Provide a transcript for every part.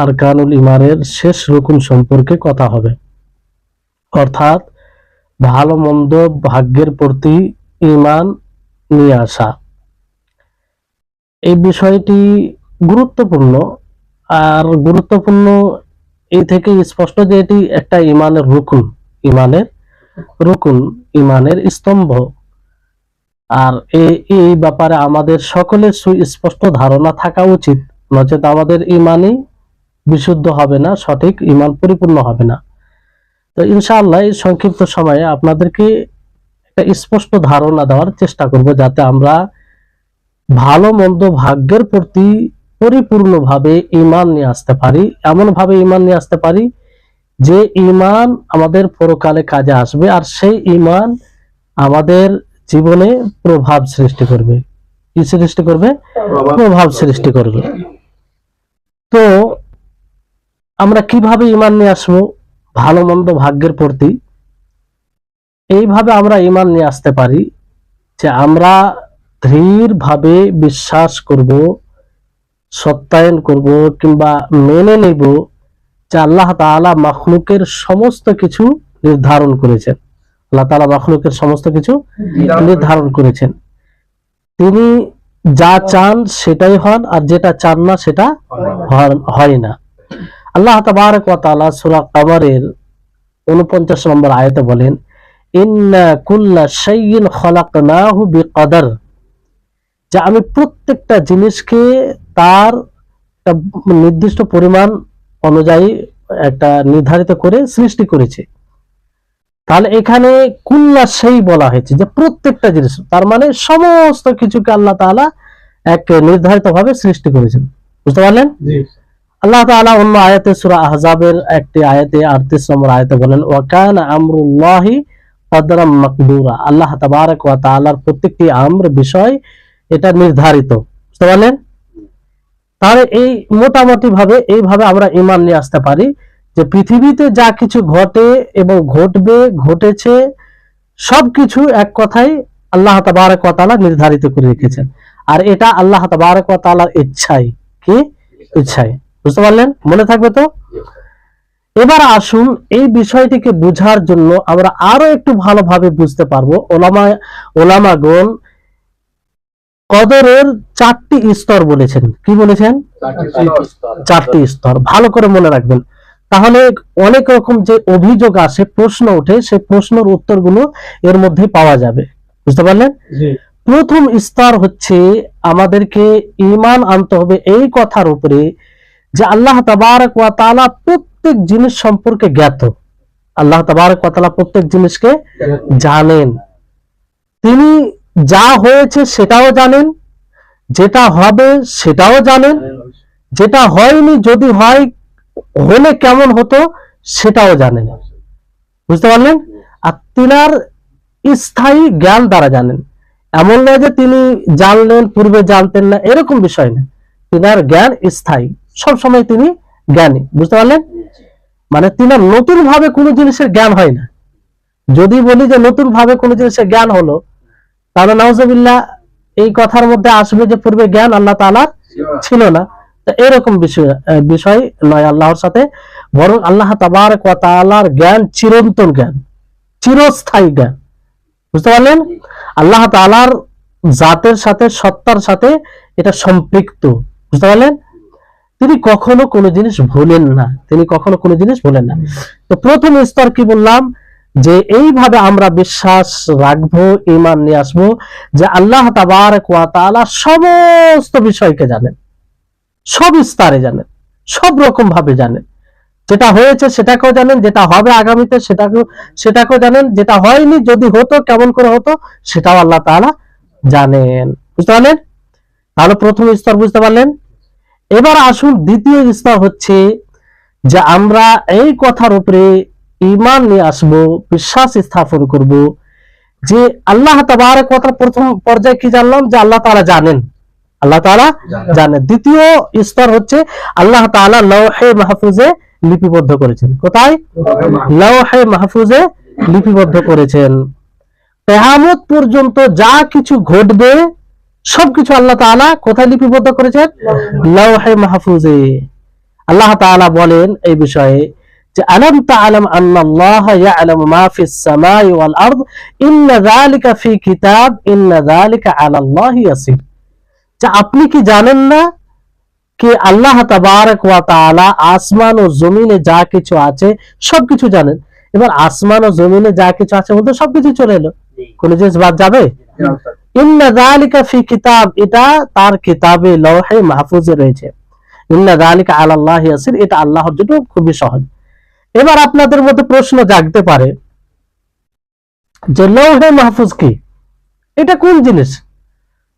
আরকানুল ইমানের শেষ রুকুন সম্পর্কে কথা হবে, অর্থাৎ ভালো মন্দ ভাগ্যের প্রতি ঈমান নিয়ে আসা। এই বিষয়টি গুরুত্বপূর্ণ, আর গুরুত্বপূর্ণ এই থেকে স্পষ্ট যে এটি একটা ঈমানের রুকুন, ঈমানের স্তম্ভ। আর এই ব্যাপারে আমাদের সকলের সুস্পষ্ট ধারণা থাকা উচিত, নচেত আমাদের ঈমানই বিশুদ্ধ হবে না, সঠিক ঈমান পরিপূর্ণ হবে না। তো ইনশাআল্লাহ এই সংক্ষিপ্ত সময়ে আপনাদেরকে একটা স্পষ্ট ধারণা দেওয়ার চেষ্টা করব, যাতে আমরা ভালো মন্দ ভাগ্যের প্রতি পরিপূর্ণভাবে ঈমান নিয়ে আসতে পারি, এমন ভাবে ঈমান নিয়ে আসতে পারি যে ঈমান আমাদের পরকালে কাজে আসবে, আর সেই ঈমান আমাদের জীবনে প্রভাব সৃষ্টি করবে। কি সৃষ্টি করবে? প্রভাব সৃষ্টি করবে। তো আমরা কিভাবে ঈমান নিয়ে আসবো ভালো মন্দ ভাগ্যের প্রতি? এইভাবে আমরা ঈমান নিয়ে আসতে পারি যে আমরা দৃঢ়ভাবে বিশ্বাস করব, সত্যায়ন করব, কিংবা মেনে নেব যে আল্লাহ তাআলা মাখলুকের সমস্ত কিছু নির্ধারণ করেছেন। আল্লাহ তাআলা মাখলুকের সমস্ত কিছু নির্ধারণ করেছেন। তিনি যা চান সেটাই হন, আর যেটা চান না সেটা হয় না। আল্লাহ তাবারক ওয়া তাআলা সূরা কমরের 49 নম্বর আয়াতে বলেন, ইন্না কুল্লা শাইইন খলাকনাহু বিকদর, যে আমি প্রত্যেকটা জিনিসকে তার নির্দিষ্ট পরিমাণ অনুযায়ী একটা নির্ধারিত করে সৃষ্টি করেছে। তাহলে এখানে কুল্লা শাই বলা হয়েছে যে প্রত্যেকটা জিনিস, তার মানে সমস্ত কিছুকে আল্লাহ তাআলা এক নির্ধারিত ভাবে সৃষ্টি করেছেন। বুঝতে পারলেন? আল্লাহ তাআলা অন্য আয়াতে সূরা আহজাবের একটি আয়াতে 38 নম্বর আয়াতে বলেন, ওয়া কানা আমরুল্লাহি কদরাম মাকদুরা, আল্লাহ তাবারক ওয়া তাআলার প্রত্যেকটি আমর বিষয় এটা নির্ধারিত। বুঝতে পারলেন? তাহলে এই মোটামুটি ভাবে এইভাবে আমরা ঈমান নিয়ে আসতে পারি যে পৃথিবীতে যা কিছু ঘটে এবং ঘটবে, ঘটেছে, সবকিছু এক কথায় আল্লাহ তাবারক ওয়া তাআলা নির্ধারিত করে রেখেছেন, আর এটা আল্লাহ তাবারক ওয়া তাআলার ইচ্ছায়। কি ইচ্ছায়? বুঝতে পারলেন? মনে থাকবে তো? এবার আসুন এই বিষয়টিকে বোঝার জন্য আমরা আরো একটু ভালোভাবে বুঝতে পারবো। ওলামাগণ কদরের 4টি স্তর বলেছেন। কি বলেছেন? 4টি স্তর। ভালো করে মনে রাখবেন, তাহলে অনেক রকম যে অভিযোগ আসে, প্রশ্ন ওঠে, সেই প্রশ্নের উত্তরগুলো এর মধ্যে পাওয়া যাবে। বুঝতে পারলেন? প্রথম স্তর হচ্ছে আমাদেরকে ঈমান আনতে হবে এই কথার উপরে যে আল্লাহ তাবারক ওয়া তাআলা প্রত্যেক জিনিস সম্পর্কে জ্ঞাত। আল্লাহ তাবারক ওয়া তাআলা প্রত্যেক জিনিসকে জানেন। তিনি যা হয়েছে সেটাও জানেন, যেটা হবে সেটাও জানেন, যেটা হয়নি, যদি হয় হলে কেমন হতো সেটাও জানেন। বুঝতে পারলেন? আর তিনার স্থায়ী জ্ঞান দ্বারা জানেন। এমন নয় যে তিনি জানলেন পূর্বে জানতেন না, এরকম বিষয় না। তিনার জ্ঞান স্থায়ী, সবসময় তিনি জ্ঞানী। বুঝতে পারলেন? মানে তিনার নতুন ভাবে কোনো জিনিসের জ্ঞান হয় না। যদি বলি যে নতুন ভাবে কোনো জিনিসের জ্ঞান হলো, তাহলে নাউজুবিল্লাহ এই কথার মধ্যে আসবে যে পূর্বে জ্ঞান আল্লাহ তাআলা ছিল না। এরকম বিষয় নয় আল্লাহর সাথে, বরং আল্লাহ তাবারক ওয়া তাআলার জ্ঞান চিরন্তন জ্ঞান, চিরস্থায়ী জ্ঞান। বুঝতে পারলেন? আল্লাহ তাআলার জাতের সাথে, সত্তার সাথে এটা সম্পৃক্ত। বুঝতে পারলেন? তিনি কখনো কোনো জিনিস ভুলেন না, তিনি কখনো কোনো জিনিস ভুলেন না। তো প্রথম স্তর কি বললাম, যে এইভাবে আমরা বিশ্বাস রাখবো, ঈমান নিয়ে আসবো যে আল্লাহ তাবারক ওয়া তাআলা সমস্ত বিষয়কে জানেন, সব স্তরে জানেন, সব রকম ভাবে জানেন। যেটা হয়েছে সেটাকেও জানেন, যেটা হবে আগামীতে সেটাকেও জানেন, যেটা হয়নি, যদি হতো কেমন করে হতো সেটাও আল্লাহ তাআলা জানেন। বুঝতে পারলেন? তাহলে প্রথম স্তর বুঝতে পারলেন। এবার আসুন দ্বিতীয় স্তর হচ্ছে যে আমরা এই কথার উপরে ঈমান নিয়ে আসব, বিশ্বাস স্থাপন করব যে আল্লাহ তাবারক ওয়া তাআলা, প্রথম পর্যায়ে কি জানলাম যে আল্লাহ তাআলা জানেন, আল্লাহ তাআলা জানেন। দ্বিতীয় স্তর হচ্ছে আল্লাহ তাআলা লৌহে মাহফুজে লিপিবদ্ধ করেছেন। কোথায়? লৌহে মাহফুজে লিপিবদ্ধ করেছেন। কিয়ামত পর্যন্ত যা কিছু ঘটবে সবকিছু আল্লাহ তাআলা কোথায় লিপিবদ্ধ করেছেন? লৌহে মাহফুজে। আল্লাহ তাআলা বলেন এই বিষয়ে যে আলাম তাআলাম আন্নাল্লাহা ইয়ালামু মা ফিস সামাই ওয়াল আরদ ইন্না যালিকা ফি কিতাব ইন্না যালিকা আলাল্লাহি ইয়াসির। যে আপনি কি জানেন না कि আল্লাহ তাবারক ওয়া তাআলা আসমান ও জমিনে যা কিছু আছে সবকিছু জানেন। এবার আসমান ও জমিনে যা কিছু আছে বলতে সবকিছু চলে এলো, কোন জিনিস বাদ যাবে? ইন্না যালিকা ফি কিতাব, এটা তার কিতাবে লৌহে মাহফুজে রয়েছে। ইন্না যালিকা আলাল্লাহি ইয়াসির, এটা আল্লাহর জন্য খুবই সহজ। এবার আপনাদের মধ্যে প্রশ্ন জাগতে পারে যে লৌহে মাহফুজ কি, এটা কোন জিনিস?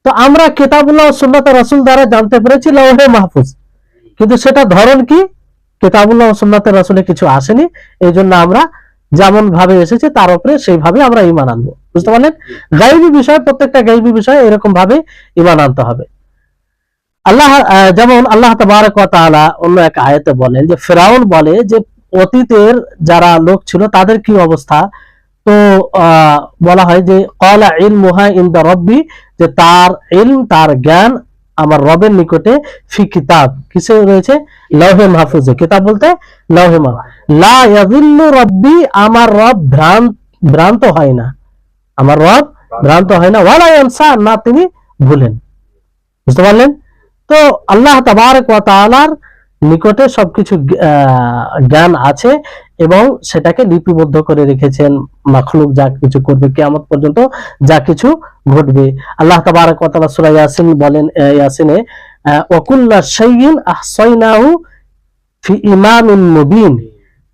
তো আমরা কিতাবুল্লাহ ও সুন্নাত রাসূল দ্বারা জানতে পেরেছি লৌহে মাহফুজ, কিন্তু সেটা ধরন কি কিতাবুল্লাহ ও সুন্নাতের রাসূলে কিছু আসেনি, এই জন্য আমরা যেমন ভাবে এসেছে তার উপরে সেইভাবে আমরা ঈমান আনবো। বুঝতে পারলেন? গায়বী বিষয়, প্রত্যেকটা গায়বী বিষয় এরকম ভাবে ঈমান আনতে হবে। আল্লাহ যেমন আল্লাহ তাবারক ওয়া তাআলা অন্য এক আয়াতে বলেন যে ফিরাউন বলে যে অতীতের যারা লোক ছিল তাদের কি অবস্থা, তো বলা হয় যে ক্বালা ইলমুহা ইনদা রাব্বি, যে তার ইলম, তার জ্ঞান আমার রবের নিকটে ফি কিতাব, কিসে রয়েছে? লৌহে মাহফুজে। কিতাব বলতে লৌহে মাহফুজ। লা ইয়াযিল্লু রাব্বি, আমার রব ভ্রান্ত হয় না, আমার রব ভ্রান্ত হয় না, ওয়ালা ইয়ানসা, না তিনি ভুলেন। বুঝতে পারলেন? তো আল্লাহ তাবারক ওয়া তাআলার নিকটে সবকিছু জ্ঞান আছে এবং সেটাকে লিপিবদ্ধ করে রেখেছেন। মাখলুক যা কিছু করবে, কিয়ামত পর্যন্ত যা কিছু ঘটবে। আল্লাহ তাবারক ওয়া তাআলা সূরা ইয়াসিন বলেন, ইয়াসিনে ওয়া কুল্লা শাইইন আহসাইনাহু ফি ইমামিন মুবিন,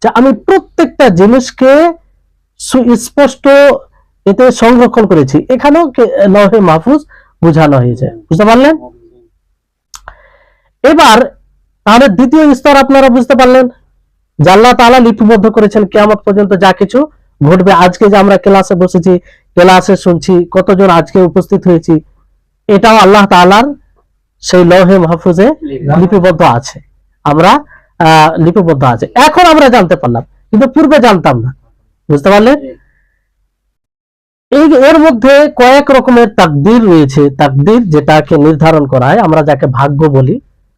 যে আমি প্রত্যেকটা জিনিসকে সুস্পষ্ট এতে সংরক্ষণ করেছি। এখানেও লৌহে মাহফুজ বোঝানো হয়েছে। বুঝতে পারলেন? এবার তাহলে দ্বিতীয় স্তর আপনারা বুঝতে পারলেন যে আল্লাহ তাআলা লিপিবদ্ধ করেছেন কিয়ামত পর্যন্ত যা কিছু ঘটবে। আজকে যে আমরা ক্লাসে বসেছি, ক্লাসে শুনছি, কতজন আজকে উপস্থিত হয়েছি, এটাও আল্লাহ তাআলার সেই লৌহে মাহফুজে লিপিবদ্ধ আছে। আমরা লিপিবদ্ধ আছে, এখন আমরা জানতে পারলাম, কিন্তু পূর্বে জানতাম না। বুঝতে পারলেন? এর মধ্যে কয়েক রকমের তাকদীর রয়েছে। তাকদীর যেটাকে নির্ধারণ করা হয়, আমরা যাকে ভাগ্য বলি,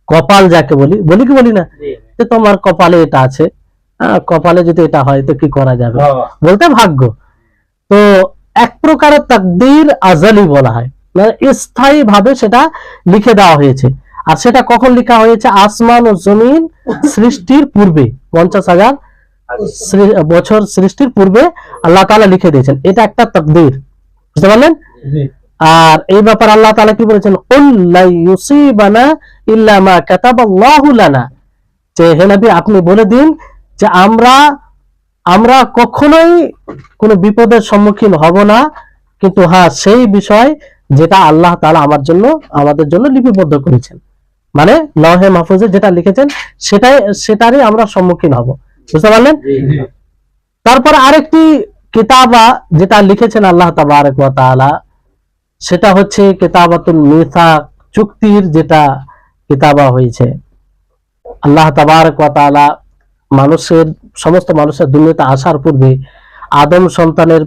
কপাল যাকে বলি, বলি কি বলি না, যে তোমার কপালে এটা আছে, কপালে যদি এটা হয় তো কি করা যাবে, বলতে ভাগ্য। তো এক প্রকারের তাকদীর আজালি বলা হয়, মানে স্থায়ী ভাবে সেটা লিখে দেওয়া হয়েছে। আর সেটা কখন লেখা হয়েছে? আসমান ও জমিন সৃষ্টির পূর্বে, 50,000 বছর সৃষ্টির পূর্বে আল্লাহ তাআলা লিখে দিয়েছেন। এটা একটা তাকদীর। বুঝতে পারলেন? আর এই ব্যাপারে আল্লাহ তাআলা কি বলেছেন? কুল লা ইউসিবানা ইল্লা মা কাতাবাল্লাহু লানা, যে হে নবী আপনি বলে দিন যে আমরা কখনোই কোনো বিপদের সম্মুখীন হব না, কিন্তু হ্যাঁ সেই বিষয় যেটা আল্লাহ তাআলা আমাদের জন্য লিপিবদ্ধ করেছেন, মানে লৌহে মাহফুজে যেটা লিখেছেন সেটারই আমরা সম্মুখীন হব। বুঝতে পারলেন? তারপর আরেকটি কিতাবা যেটা লিখেছেন আল্লাহ তাবারক ওয়া তাআলা, সেটা হচ্ছে কিতাবাতুল মিসাক, চুক্তির যেটা কিতাবা হয়েছে। আল্লাহ তাবারক ওয়া তাআলা সমস্ত মানুষের দুনিয়াতে আসার পূর্বে আদম সন্তানের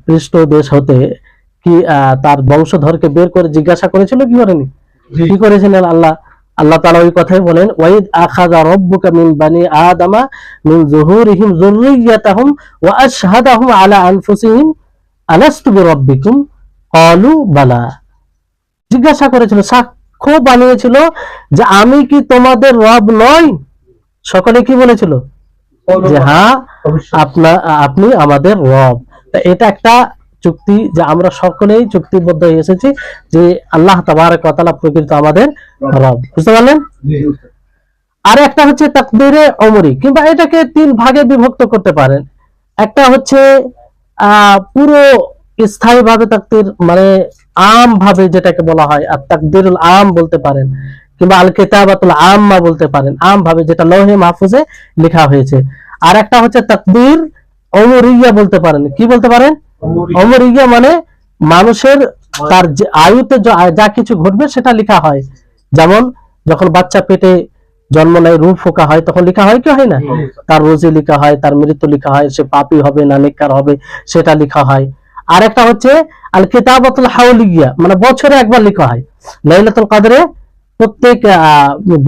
পৃষ্ঠদেশ হতে কি তার বংশধরকে বের করে জিজ্ঞাসা করেছিল, কি করেনি? কি করেছিলেন আল্লাহ তাআলা ওই কথাই বলেন, ওয়াইদ আখাযা রাব্বুকা মিন বানি আদামা মিন যুহুরিহিম যুররিয়াতাহুম ওয়া আশহাদাহুম আলা আনফুসিহিম আলাস্তু বিরাব্বিকুম ক্বালু বালা। জিজ্ঞাসা করেছিল, সাক্ষ্য বানিয়েছিল যে আমি কি তোমাদের রব নই? সকলে কি বলেছিল? যে হ্যাঁ, আপনি আমাদের রব। এটা একটা চুক্তি যে আমরা সকলেই চুক্তিবদ্ধ হয়ে এসেছি যে আল্লাহ তাবারক ওয়া তাআলা প্রকৃত আমাদের রব। বুঝতে পারলেন? আর একটা হচ্ছে তাকদীরে উমরি, কিংবা এটাকে 3 ভাগে বিভক্ত করতে পারেন। একটা হচ্ছে পুরো স্থায়ী ভাবে তাকদীর, মানে আম ভাবে যেটাকে বলা হয়, আর তাকদীরুল আম বলতে পারেন, কিংবা আল কিতাবাতুল আম্মা বলতে পারেন, আম ভাবে যেটা লৌহে মাহফুজে লেখা হয়েছে। আর একটা হচ্ছে তাকদীর উমরিয়া বলতে পারেন। কি বলতে পারেন? উমরিয়া মানে মানুষের তার আয়ুতে যা কিছু ঘটবে সেটা লেখা হয়। যেমন যখন বাচ্চা পেটে জন্ম নেয়, রূহ ফোকা হয়, তখন লেখা হয় কি হয় না? তার রোজি লেখা হয়, তার মৃত্যু লেখা হয়, সে পাপী হবে না নেককার হবে সেটা লেখা হয়। আর একটা হচ্ছে আল কিতাবাতুল হাউলিয়া, মানে বছরে একবার লেখা হয়। লাইলাতুল কদরে প্রত্যেক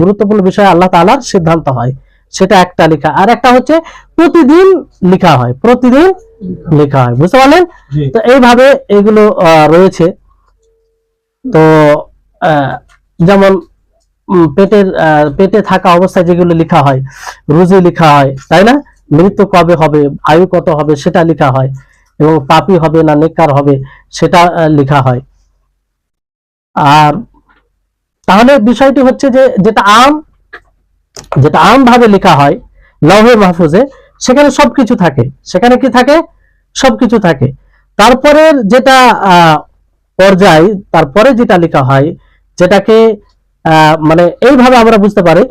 গুরুত্বপূর্ণ বিষয়ে আল্লাহ তাআলার সিদ্ধান্ত হয়, সেটা একটা লেখা। আর একটা হচ্ছে প্রতিদিন লেখা হয়, প্রতিদিন লেখা হয়, বুঝতে পারলেন? তো এইভাবে এগুলো রয়েছে। তো যেমন পেটে থাকা অবস্থায় যেগুলো লেখা হয়, রুজি লেখা হয়, তাই না? মৃত্যু কবে হবে, আয়ু কত হবে সেটা লেখা হয়, এবং পাপী হবে না নেককার হবে সেটা লেখা হয়। আর তাহলে বিষয়টি হচ্ছে যে যেটা আম ভাবে লেখা হয় লৌহে মাহফুজে, সেখানে সবকিছু থাকে, সেখানে কি থাকে? সবকিছু থাকে। তারপরে যেটা পর্যায়, তারপরে যেটা লেখা হয়, যেটাকে মানে এইভাবে আমরা বুঝতে পারি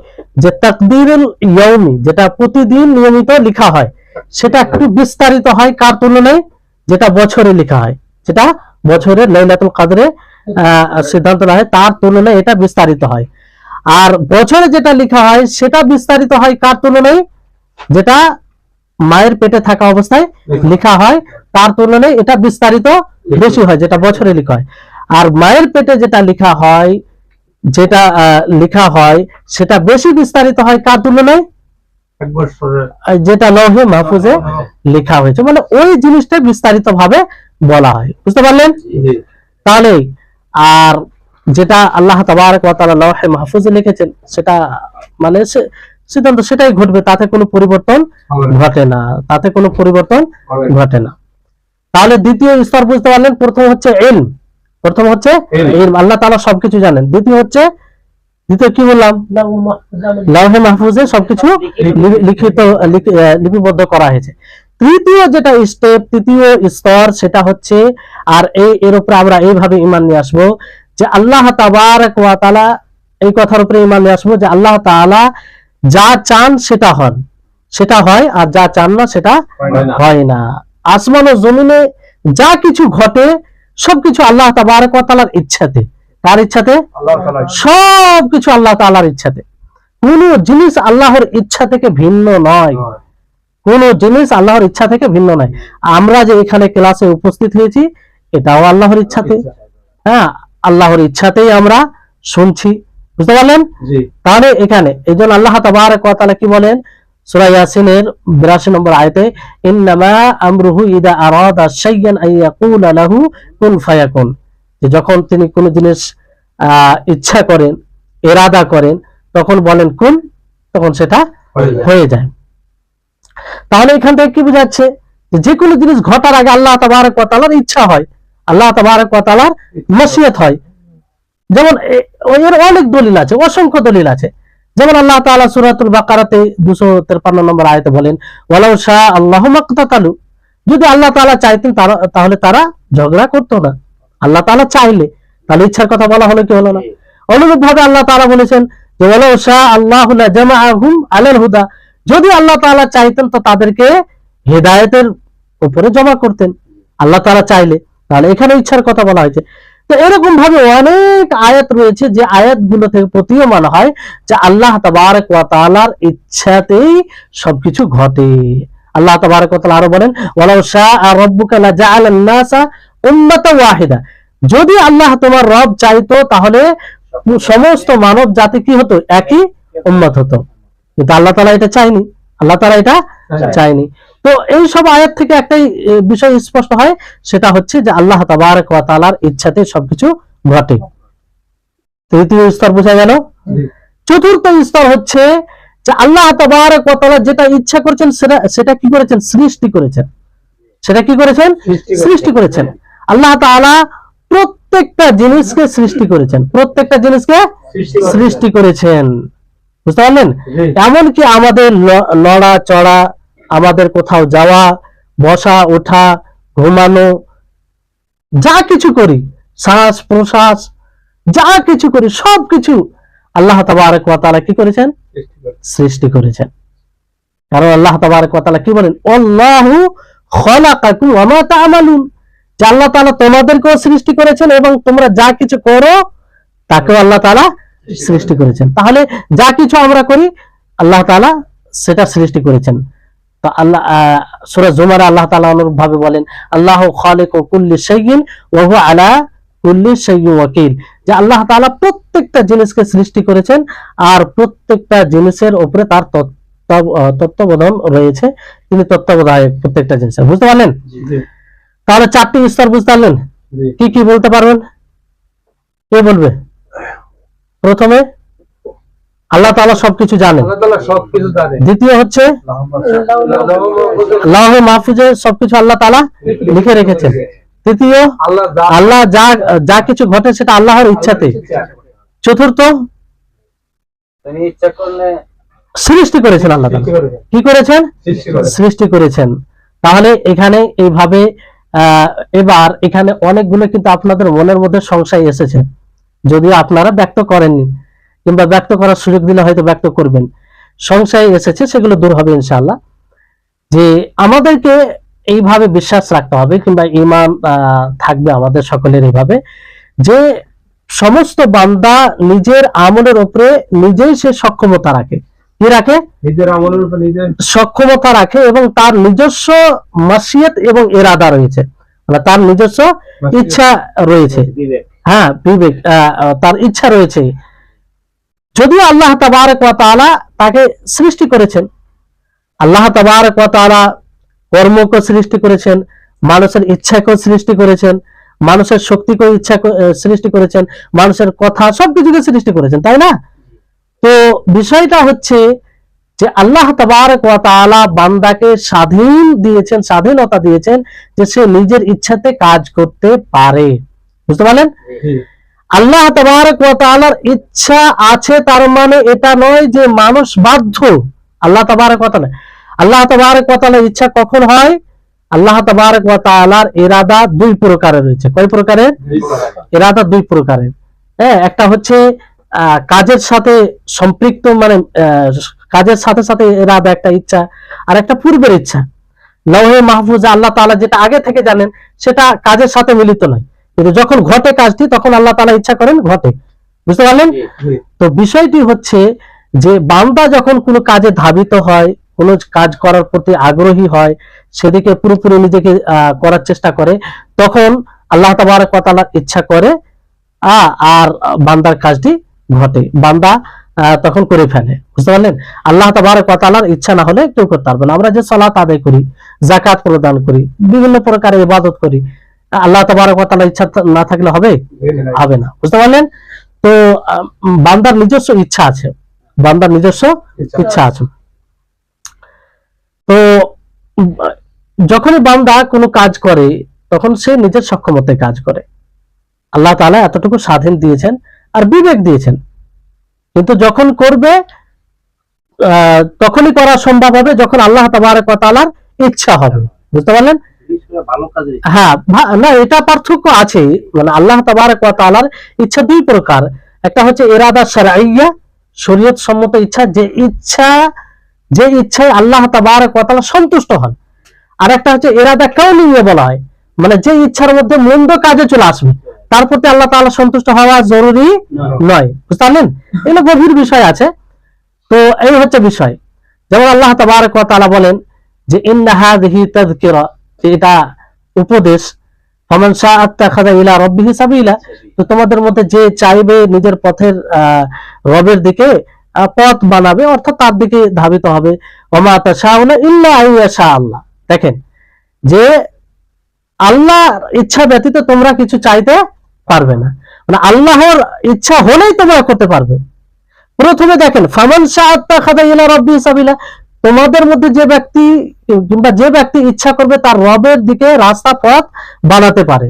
যে তাকদীরুল ইয়াউমি, যেটা প্রতিদিন নিয়মিত লেখা হয়, সেটা একটু বিস্তারিত হয় কার তুলনায়? যেটা বছরে লেখা হয়, যেটা বছরের লাইলাতুল কদরে সিদ্ধান্ত হয় তার তুলনায় এটা বিস্তারিত হয়। আর বছরে যেটা লেখা হয় সেটা বিস্তারিত হয় কার তুলনায়? যেটা মায়ের পেটে থাকা অবস্থায় লেখা হয় তার তুলনায় এটা বিস্তারিত বেশি হয়, যেটা বছরে লেখা হয়। আর মায়ের পেটে যেটা লেখা হয়, যেটা লেখা হয় সেটা বেশি বিস্তারিত হয় কার তুলনায়? যেটা লৌহে মাহফুজে লেখা হয়েছে, মানে ওই জিনিসটা বিস্তারিত ভাবে বলা হয়, বুঝতে পারলেন? তাহলে আর যেটা আল্লাহ তাবারক ওয়া তাআলা লৌহে মাহফুজে লিখেছেন সেটা মানে সিদ্ধান্ত সেটাই ঘটবে, তাতে কোনো পরিবর্তন ঘটে না, তাতে কোনো পরিবর্তন ঘটে না। তাহলে দ্বিতীয় স্তর বুঝতে পারলেন, প্রথম হচ্ছে ইলম, প্রথম হচ্ছে ইলম, আল্লাহ তাআলা সবকিছু জানেন। দ্বিতীয় কি বললাম? লৌহে মাহফুজে সবকিছু লিপিবদ্ধ করা হয়েছে। তৃতীয় যেটা স্টেপ, তৃতীয় স্তর, সেটা হচ্ছে, আর এর উপরে আমরা এইভাবে ঈমান নিয়ে আসবো যে আল্লাহ তাবারক ওয়া তাআলা, এই কথার উপরে ঈমান নিয়ে আসবো যে আল্লাহ তাআলা যা চান সেটা হয়, আর যা চান না সেটা হয় না। আসমান ও জমিনে যা কিছু ঘটে সবকিছু আল্লাহ তাবারক ওয়া তাআলার ইচ্ছাতে। কার ইচ্ছাতে? সবকিছু আল্লাহ তাআলার ইচ্ছাতে। কোন জিনিস আল্লাহর ইচ্ছা থেকে ভিন্ন নয়, কোন জিনিস আল্লাহর ইচ্ছা থেকে ভিন্ন নয়। আমরা যে এখানে ক্লাসে উপস্থিত হয়েছি এটাও আল্লাহর ইচ্ছাতে, হ্যাঁ, আল্লাহর ইচ্ছাতেই আমরা শুনছি, বুঝতে পারলেন? তাহলে এখানে এইজন্য আল্লাহ তাবারক ওয়া তাআলা কি বলেন সূরা ইয়াসিনের 82 নম্বর আয়াতে, ইন্নামা আমরুহু ইদা আরাদা শাইয়ান আইয়াকুলা লাহু কুন ফায়াকুন, যে যখন তিনি কোন জিনিস ইচ্ছা করেন, ইরাদা করেন, তখন বলেন কুন, তখন সেটা হয়ে যায়। তাহলে এখান থেকে কি বোঝাচ্ছে? যে কোনো জিনিস ঘটার আগে আল্লাহ তাবারক ওয়া তাআলার ইচ্ছা হয়, আল্লাহ তাবারক ওয়া তাআলার মশিয়ত হয়। যেমন এর অনেক দলিল আছে, অসংখ্য দলিল আছে। যেমন আল্লাহ তাআলা সূরাতুল বাকারাতে 253 নম্বর আয়াতে বলেন, ওয়ালাউ শা আল্লাহু মাকতাতালু, যদি আল্লাহ তাআলা চাইতেন তাহলে তারা ঝগড়া করতো না। আল্লাহ তাআলা চাইলে, তাহলে ইচ্ছার কথা বলা হলো কি হলো না? অনুরূপভাবে আল্লাহ তাআলা বলেছেন যে ওয়ালাউ শা আল্লাহু লা জামাআহুম আলাল হুদা, যদি আল্লাহ তাআলা চাইতেন তো তাদেরকে হেদায়েতের উপরে জমা করতেন, আল্লাহ তাআলা চাইলে। তাহলে এখানে ইচ্ছার কথা বলা হয়েছে। তো এরকম ভাবে অনেক আয়াত রয়েছে যে আয়াতগুলো থেকে প্রতীয়মান হয় যে আল্লাহ তাবারক ওয়া তাআলার ইচ্ছাতেই সবকিছু ঘটে। আল্লাহ তাবারক ওয়া তাআলা আরো বলেন, ওয়ালাউ শাআ রাব্বুকা লাজাআলান নাসা উম্মাতান ওয়াহিদা, যদি আল্লাহ তোমার রব চাইতো তাহলে সমস্ত মানব জাতি কি হতো? একই উম্মত হতো। কিন্তু আল্লাহ তাআলা এটা চায়নি, আল্লাহ তাআলা এটা চায়নি। তো এই সব আয়াত থেকে একটাই বিষয় স্পষ্ট হয়, সেটা হচ্ছে যে আল্লাহ তাবারক ওয়া তাআলার ইচ্ছাতে সবকিছু ঘটে। তৃতীয় স্তর বোঝা গেল। চতুর্থ স্তর হচ্ছে যে আল্লাহ তাবারক ওয়া তাআলা যেটা ইচ্ছা করেছেন সেটা কি করেছেন? সৃষ্টি করেছেন। সেটা কি করেছেন? সৃষ্টি করেছেন। আল্লাহ তাআলা প্রত্যেকটা জিনিসকে সৃষ্টি করেছেন, প্রত্যেকটা জিনিসকে সৃষ্টি করেছেন, বুঝতে পারলেন? এমনকি আমাদের লড়া চড়া, আমাদের কোথাও যাওয়া, বসা ওঠা, ঘুমানো, যা কিছু করি, শ্বাস প্রশ্বাস যা কিছু করি, সবকিছু আল্লাহ তাবারক ওয়া তাআলা কি করেছেন? সৃষ্টি করেছেন। কারণ আল্লাহ তাবারক ওয়া তাআলা কি বলেন, আল্লাহু খালাকাকুম ওয়া মা তা'মালুন, যে আল্লাহ তাআলা তোমাদেরকেও সৃষ্টি করেছেন এবং তোমরা যা কিছু করো তাকেও আল্লাহ তাআলা সৃষ্টি করেছেন। তাহলে যা কিছু আমরা করি আল্লাহ তাআলা সেটা সৃষ্টি করেছেন। তো আল্লাহ সূরা জুমারে আল্লাহ তাআলা অনুরূপভাবে বলেন, আল্লাহু খালিকু কুল্লি শাইইন ওয়া হুয়া আলা কুল্লি শাইইন ওয়াকিল, যে আল্লাহ তাআলা প্রত্যেকটা জিনিসকে সৃষ্টি করেছেন আর প্রত্যেকটা জিনিসের উপরে তার তত্ত্বাবধান রয়েছে, তিনি তত্ত্বাবধায়ক প্রত্যেকটা জিনিসের। বুঝতে পারলেন? তাহলে 4টি স্তর বুঝতে পারলেন? কি কি বলতে পারবেন? কে বলবে? প্রথমে আল্লাহ তাআলা সবকিছু জানেন, দ্বিতীয় হচ্ছে লাউহে মাহফুজে সবকিছু আল্লাহ তাআলা লিখে রেখেছেন, তৃতীয় আল্লাহ যা যা কিছু ঘটে সেটা আল্লাহর ইচ্ছাতে, চতুর্থ ইচ্ছা করলে সৃষ্টি করেছেন আল্লাহ তাআলা। কি করেছেন? সৃষ্টি করেছেন। তাহলে এখানে এইভাবে এবার এখানে অনেকগুলো কিন্তু আপনাদের মনের মধ্যে সংশয় এসেছে, যদিও আপনারা ব্যক্ত করেননি কিংবা ব্যক্ত করার সুযোগ দিলে হয়তো ব্যক্ত করবেন। সংশয় এসেছে, সেগুলো দূর হবে ইনশাআল্লাহ। যে আমাদেরকে এইভাবে বিশ্বাস রাখতে হবে কিংবা ঈমান থাকবে আমাদের সকলের এইভাবে, যে সমস্ত বান্দা নিজের আমলের উপরে নিজেই সে সক্ষমতা রাখে। কি রাখে? নিজের আমলের উপর নিজে সক্ষমতা রাখে এবং তার নিজস্ব মাশিয়াত এবং ইরাদা রয়েছে, মানে তার নিজস্ব ইচ্ছা রয়েছে। হ্যাঁ, বিবেক, তার ইচ্ছা রয়েছে। যদিও আল্লাহ তাবারক ওয়া তাআলা তাকে সৃষ্টি করেছেন, আল্লাহ তাবারক ওয়া তাআলা কর্মকে সৃষ্টি করেছেন, মানুষের ইচ্ছাকে সৃষ্টি করেছেন, মানুষের শক্তিকে সৃষ্টি করেছেন, মানুষের কথা সবকিছুকে সৃষ্টি করেছেন, তাই না? তো বিষয়টা হচ্ছে যে আল্লাহ তাবারক ওয়া তাআলা বান্দাকে স্বাধীনতা দিয়েছেন যে সে নিজের ইচ্ছাতে কাজ করতে পারে। বুঝতে পারলেন? আল্লাহ তাবারক ওয়া তাআলার ইচ্ছা আছে, তার মানে এটা নয় যে মানুষ বাধ্য। আল্লাহ তাবারক ওয়া তাআলার ইচ্ছা কখন হয়? আল্লাহ তাবারক ওয়া তাআলার ইরাদা দুই প্রকারের রয়েছে। কয় প্রকারের? ইরাদা দুই প্রকারের। হ্যাঁ, একটা হচ্ছে কাজের সাথে সম্পৃক্ত, মানে কাজের সাথে সাথে ইরাদা, একটা ইচ্ছা, আর একটা পূর্বের ইচ্ছা। লৌহে মাহফুজে আল্লাহ তাআলা যেটা আগে থেকে জানেন সেটা কাজের সাথে মিলিত নয়, কিন্তু যখন ঘটে কাজটি তখন আল্লাহ তাআলা ইচ্ছা করেন ঘটে। বুঝতে পারলেন? তো বিষয়টি হচ্ছে যে বান্দা যখন কোনো কাজে ধাবিত হয়, কোনো কাজ করার প্রতি আগ্রহী হয়, সেদিকে পুরোপুরি নিজেকে করার চেষ্টা করে, তখন আল্লাহ তাবারক ওয়া তাআলা ইচ্ছা করে আর বান্দার কাজটি ঘটে, বান্দা তখন করে ফেলে। বুঝতে পারলেন? আল্লাহ তাবারক ওয়া তাআলার ইচ্ছা না হলে কেউ করতে পারবে না। আমরা যে সালাত আদায় করি, যাকাত প্রদান করি, বিভিন্ন প্রকারের ইবাদত করি, আল্লাহ তাবারক ওয়া তাআলার ইচ্ছা না থাকলে হবে? হবে না। বুঝতে পারলেন? তো বান্দার নিজস্ব ইচ্ছা আছে, বান্দার নিজস্ব ইচ্ছা আছে। তো যখনই বান্দা কোনো কাজ করে তখন সে নিজের সক্ষমতায় কাজ করে। আল্লাহ তাআলা এতটুকু স্বাধীন দিয়েছেন আর বিবেক দিয়েছেন, কিন্তু যখন করবে তখনই করা সম্ভব হবে যখন আল্লাহ তাবারক ওয়া তাআলার ইচ্ছা হবে। বুঝতে পারলেন? হ্যাঁ, না, এটা পার্থক্য আছে। মানে আল্লাহ তাবারক ওয়া তাআলার ইচ্ছা দুই প্রকার। একটা হচ্ছে ইরাদা শারঈয়া, শরীয়ত সম্মত ইচ্ছা, যে ইচ্ছায় আল্লাহ তাবারক ওয়া তাআলা সন্তুষ্ট হন। আর একটা হচ্ছে ইরাদা কাউনিয়া বলা হয়, মানে যে ইচ্ছার মধ্যে মন্দ কাজে চলে আসবে তার প্রতি আল্লাহ তাআলা সন্তুষ্ট হওয়া জরুরি নয়। বুঝতে পারলেন? এগুলো গভীর বিষয় আছে। তো এই হচ্ছে বিষয়। যেমন আল্লাহ তাবারক ওয়া তাআলা বলেন যে ইন্না হাযিহি তাযকিরা, যে এটা উপদেশ, ফামান শাআ আত্তাখাযা ইলা রাব্বিহি সাবিলা, তো তোমাদের মধ্যে যে চাইবে নিজের পথের রবের দিকে পথ বানাবে, অর্থাৎ তার দিকে ধাবিত হবে। ওমা তাশাউনা ইল্লা আইয়াশা আল্লাহ। দেখেন যে আল্লাহর ইচ্ছা ব্যতীত তোমরা কিছু চাইতে পারবে না, মানে আল্লাহর ইচ্ছা হলেই তোমরা করতে পারবে। প্রথমে দেখেন ফামান শাআ আত্তাখাযা ইলা রাব্বিহি সাবিলা, তোমাদের মধ্যে যে ব্যক্তি ইচ্ছা করবে তার রবের দিকে রাস্তা পথ বানাতে পারে।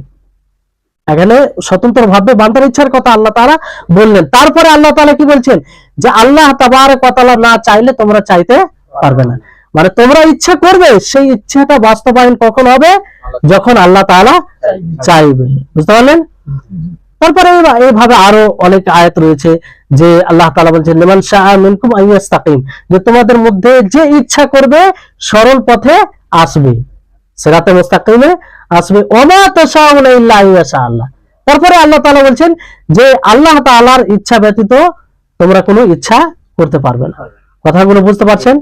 এখানে স্বতন্ত্র ভাবে বান্দার ইচ্ছার কথা আল্লাহ তাআলা বললেন। তারপরে আল্লাহ তাআলা কি বলছেন? যে আল্লাহ তাবারক ওয়া তাআলা না চাইলে তোমরা চাইতে পারবে না। মানে তোমরা ইচ্ছা করবে, সেই ইচ্ছাটা বাস্তবায়ন কখন হবে? যখন আল্লাহ তাআলা চাইবে। বুঝতে পারলেন? তারপরে এইভাবে আরো অনেক আয়াত রয়েছে যে আল্লাহ তাআলা বলছেন লিমান শাআ মিনকুম আইয়াস্তাকিম, যে তোমাদের মধ্যে যে ইচ্ছা করবে সরল পথে আসবে, সিরাতে মুস্তাকিমে আসবে। ওমা তাশাউনা ইল্লা আইয়াশা আল্লাহ। তারপরে আল্লাহ তাআলা বলছেন যে আল্লাহ তাআলার ইচ্ছা ব্যতীত তোমরা কোনো ইচ্ছা করতে পারবে না। কথাগুলো বুঝতে পারছেন?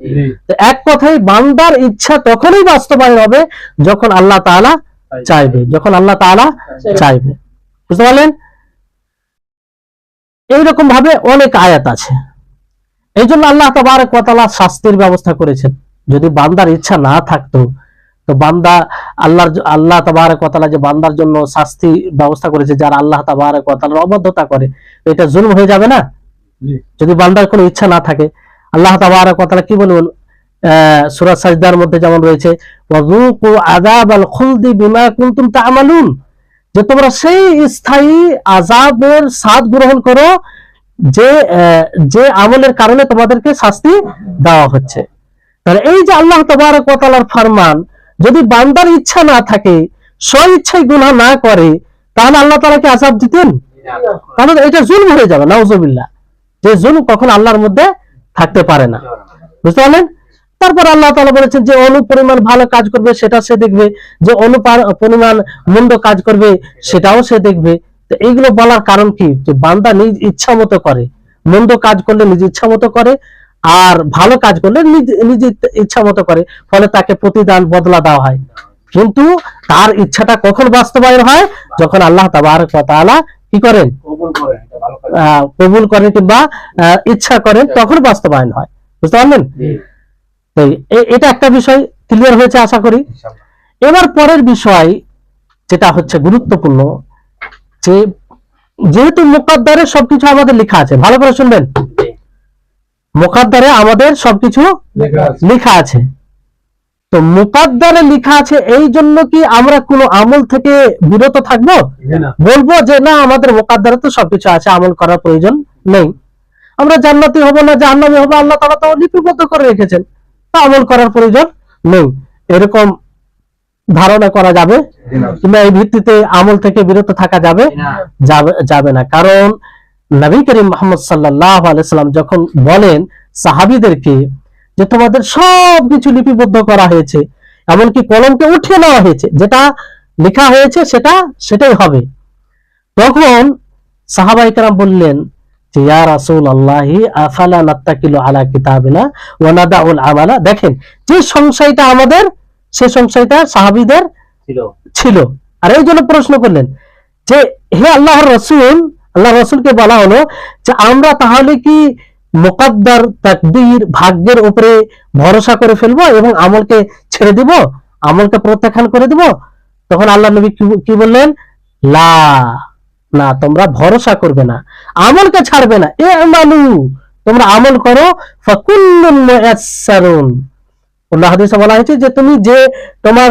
তো এক কথায় বান্দার ইচ্ছা তখনই বাস্তবায়ন হবে যখন আল্লাহ তাআলা চাইবে, যখন আল্লাহ তাআলা চাইবে। বুঝতে পারলেন? এইরকম ভাবে অনেক আয়াত আছে। এই জন্য আল্লাহ তাবারক ওয়া তাআলা শাস্তির ব্যবস্থা করেছেন। যদি বান্দার ইচ্ছা না থাকতো তো বান্দা আল্লাহ তাবারক ওয়া তাআলা যে বান্দার জন্য শাস্তি ব্যবস্থা করেছে, যারা আল্লাহ তাবারক ওয়া তাআলার অবাধ্যতা করে, এটা জুলম হয়ে যাবে না? যদি বান্দার কোনো ইচ্ছা না থাকে। আল্লাহ তাবারক ওয়া তাআলা কি বলবেন সূরা সাজদার মধ্যে যেমন রয়েছে, ওয়াযুকু আযাবাল খুলদি বিমা কুনতুম তা'মালুন, যে তোমরা সেই স্থায়ী আযাবের স্বাদ গ্রহণ করো যে যে আমলের কারণে তোমাদেরকে শাস্তি দেওয়া হচ্ছে। তাহলে এই যে আল্লাহ তাবারক ওয়া তাআলার ফরমান, যদি বান্দার ইচ্ছা না থাকে, স্বইচ্ছায় গুনাহ না করে, তাহলে আল্লাহ তাআলাকে আযাব দিতেন? তাহলে এটা জুলম হয়ে যাবে, নাউজুবিল্লাহ। যে জুলম কখন আল্লাহর মধ্যে থাকতে পারে না। বুঝতে পারলেন? তারপর আল্লাহ তাআলা বলেছেন যে অনুপরিমাণ ভালো কাজ করবে সেটা সে দেখবে, যে অনুপরিমাণ মন্দ কাজ করবে সেটাও সে দেখবে। তো এইগুলো বলার কারণ কি? যে বান্দা নিজ ইচ্ছা মতো করে, মন্দ কাজ করলে নিজ ইচ্ছা মতো করে, আর ভালো কাজ করলে নিজ ইচ্ছা মতো করে, ফলে তাকে প্রতিদান বদলা দেওয়া হয়। কিন্তু তার ইচ্ছাটা কখন বাস্তবায়ন হয়? যখন আল্লাহ তাবারক ওয়া তাআলা কি করেন? কবুল করেন কিংবা ইচ্ছা করেন, তখন বাস্তবায়ন হয়। বুঝতে পারলেন? এটা একটা বিষয় ক্লিয়ার হয়েছে আশা করি। এবার পরের বিষয় যেটা হচ্ছে গুরুত্বপূর্ণ, যে যেহেতু মুকাদ্দারে সবকিছু আমাদের লেখা আছে, ভালো করে শুনবেন, মুকাদ্দারে আমাদের সবকিছু লেখা আছে। তো মুকাদ্দারে লেখা আছে, এই জন্য কি আমরা কোনো আমল থেকে বিরত থাকবো? বলবো যে না, আমাদের মুকাদ্দারে তো সবকিছু আছে, আমল করার প্রয়োজন নেই, আমরা জান্নাতি হব না জাহান্নামী হব, আল্লাহ তাআলা তো লিপিবদ্ধ করে রেখেছেন, তা আমল করার প্রয়োজন নেই, এরকম ধারণা করা যাবে কিংবা এই ভিত্তিতে আমল থেকে বিরত থাকা যাবে যাবে না। কারণ নবী করিম মুহাম্মদ সাল্লাল্লাহু আলাইহি সাল্লাম যখন বলেন সাহাবীদেরকে যে তোমাদের সবকিছু লিপিবদ্ধ করা হয়েছে, এমনকি কলমকে উঠিয়ে নেওয়া হয়েছে, যেটা লেখা হয়েছে সেটাই হবে, তখন সাহাবায়ে কেরাম বললেন যে ইয়া রাসূলুল্লাহি আফালা নাত্তাকিলু আলা কিতাবিনা ওয়া নাদাউল আমালা। দেখেন, যে সংশয়টা আমাদের, সে সংশয়টা সাহাবীদের ছিল। আর এই জন্য প্রশ্ন করলেন যে হে আল্লাহর রাসূল, আল্লাহ রাসূলকে বলা হলো যে আমরা তাহলে কি মুকদ্দার, তাকদীর, ভাগ্যের উপরে ভরসা করে ফেলবো এবং আমলকে ছেড়ে দিব, আমলকে প্রত্যাখ্যান করে দিব? তখন আল্লাহ নবী কি বললেন? লা, না, তোমরা ভরসা করবে না, আমলকে ছাড়বে না, আমালু, তোমরা আমল করো, ফাকুল্লুন মুয়াসসারুন। অন্য হাদিসে বলা হয়েছে যে তুমি যে তোমার